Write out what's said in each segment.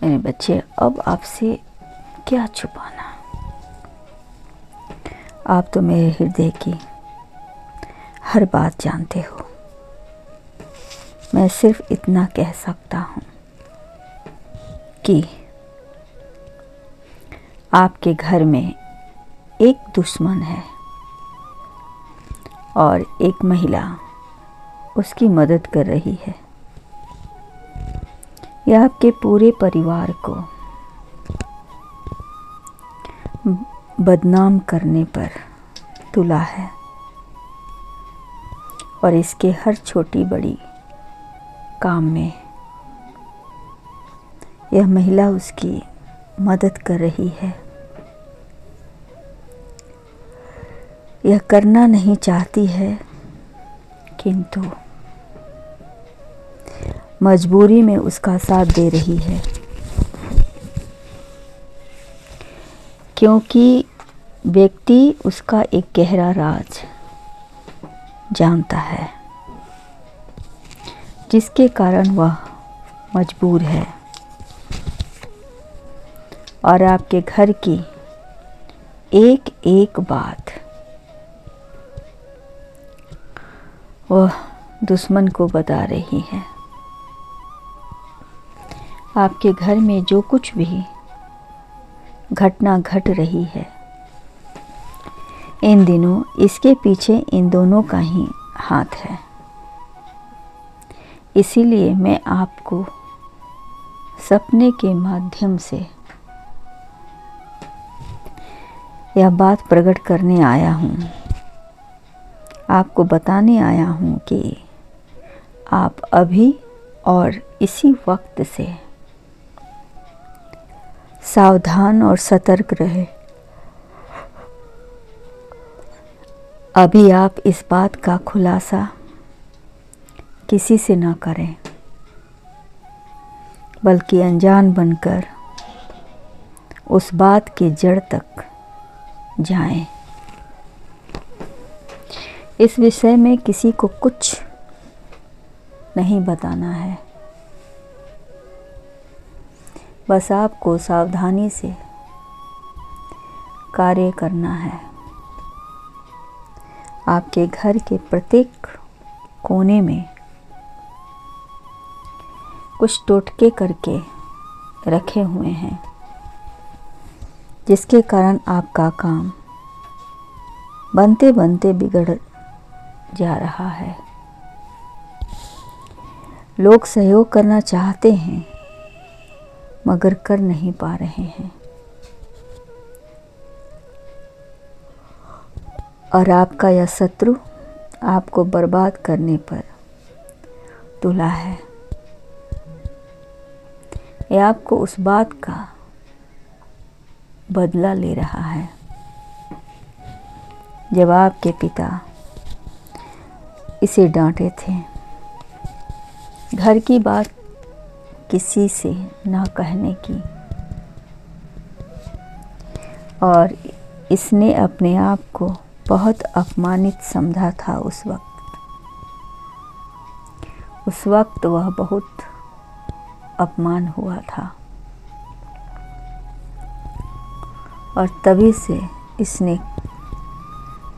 मेरे बच्चे, अब आपसे क्या छुपाना। आप तो मेरे हृदय की हर बात जानते हो। मैं सिर्फ इतना कह सकता हूँ कि आपके घर में एक दुश्मन है और एक महिला उसकी मदद कर रही है। यह आपके पूरे परिवार को बदनाम करने पर तुला है और इसके हर छोटी बड़ी काम में यह महिला उसकी मदद कर रही है। यह करना नहीं चाहती है, किंतु मजबूरी में उसका साथ दे रही है, क्योंकि व्यक्ति उसका एक गहरा राज जानता है, जिसके कारण वह मजबूर है और आपके घर की एक एक बात वह दुश्मन को बता रही है। आपके घर में जो कुछ भी घटना घट रही है, इन दिनों इसके पीछे इन दोनों का ही हाथ है। इसीलिए मैं आपको सपने के माध्यम से यह बात प्रकट करने आया हूँ। आपको बताने आया हूँ कि आप अभी और इसी वक्त से सावधान और सतर्क रहे। अभी आप इस बात का खुलासा किसी से ना करें, बल्कि अनजान बनकर उस बात की जड़ तक जाएं। इस विषय में किसी को कुछ नहीं बताना है, बस आपको सावधानी से कार्य करना है। आपके घर के प्रत्येक कोने में कुछ टोटके करके रखे हुए हैं, जिसके कारण आपका काम बनते बनते बिगड़ जा रहा है। लोग सहयोग करना चाहते हैं, मगर कर नहीं पा रहे हैं, और आपका यह शत्रु आपको बर्बाद करने पर तुला है। यह आपको उस बात का बदला ले रहा है जब आपके पिता इसे डांटे थे। घर की बात किसी से ना कहने की, और इसने अपने आप को बहुत अपमानित समझा था उस वक्त वह बहुत अपमान हुआ था, और तभी से इसने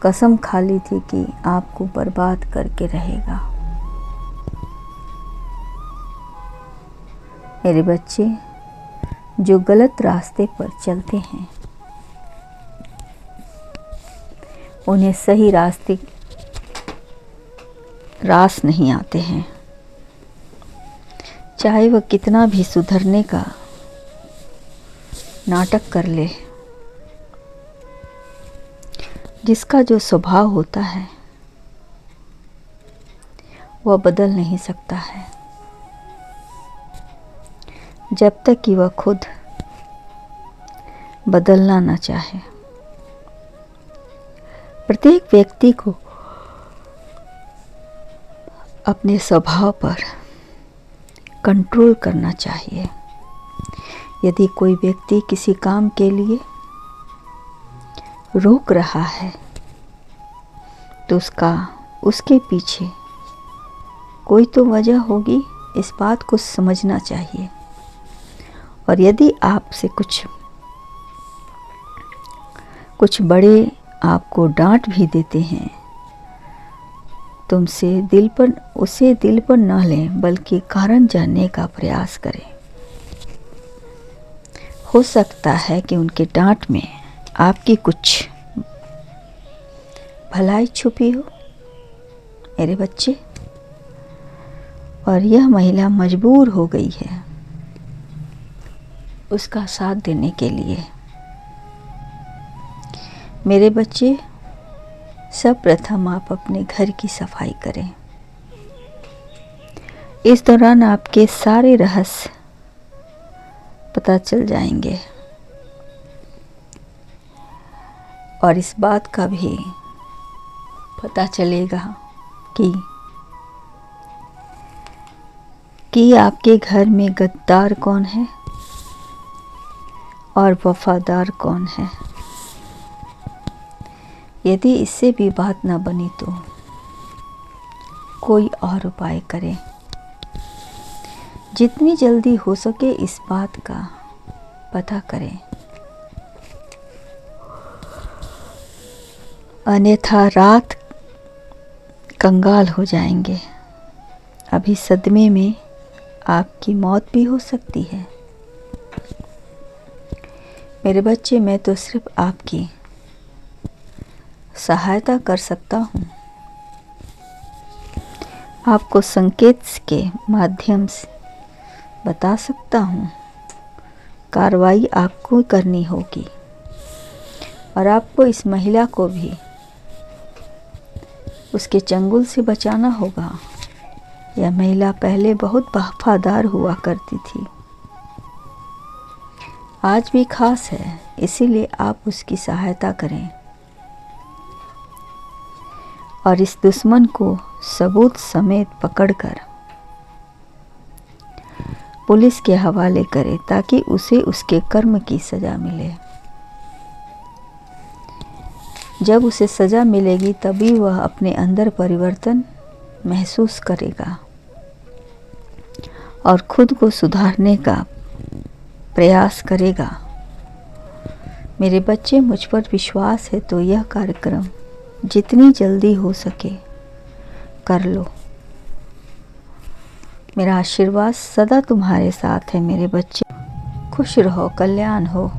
कसम खा ली थी कि आपको बर्बाद करके रहेगा। मेरे बच्चे, जो गलत रास्ते पर चलते हैं उन्हें सही रास नहीं आते हैं, चाहे वह कितना भी सुधरने का नाटक कर ले। जिसका जो स्वभाव होता है वह बदल नहीं सकता है, जब तक कि वह खुद बदलना ना चाहे। प्रत्येक व्यक्ति को अपने स्वभाव पर कंट्रोल करना चाहिए। यदि कोई व्यक्ति किसी काम के लिए रोक रहा है, तो उसके पीछे कोई तो वजह होगी। इस बात को समझना चाहिए और यदि आपसे कुछ बड़े आपको डांट भी देते हैं तो उसे दिल पर न लें, बल्कि कारण जानने का प्रयास करें। हो सकता है कि उनके डांट में आपकी कुछ भलाई छुपी हो मेरे बच्चे, और यह महिला मजबूर हो गई है उसका साथ देने के लिए। मेरे बच्चे, सर्वप्रथम आप अपने घर की सफाई करें। इस दौरान आपके सारे रहस्य पता चल जाएंगे और इस बात का भी पता चलेगा कि आपके घर में गद्दार कौन है और वफादार कौन है। यदि इससे भी बात न बनी तो कोई और उपाय करें। जितनी जल्दी हो सके इस बात का पता करें, अन्यथा रात कंगाल हो जाएंगे। अभी सदमे में आपकी मौत भी हो सकती है। मेरे बच्चे, मैं तो सिर्फ आपकी सहायता कर सकता हूँ। आपको संकेत के माध्यम से बता सकता हूँ। कार्रवाई आपको करनी होगी और आपको इस महिला को भी उसके चंगुल से बचाना होगा। यह महिला पहले बहुत वफादार हुआ करती थी, आज भी खास है, इसीलिए आप उसकी सहायता करें और इस दुश्मन को सबूत समेत पकड़कर पुलिस के हवाले करें ताकि उसे उसके कर्म की सजा मिले। जब उसे सजा मिलेगी तभी वह अपने अंदर परिवर्तन महसूस करेगा और खुद को सुधारने का प्रयास करेगा। मेरे बच्चे, मुझ पर विश्वास है तो यह कार्यक्रम जितनी जल्दी हो सके कर लो। मेरा आशीर्वाद सदा तुम्हारे साथ है मेरे बच्चे। खुश रहो, कल्याण हो।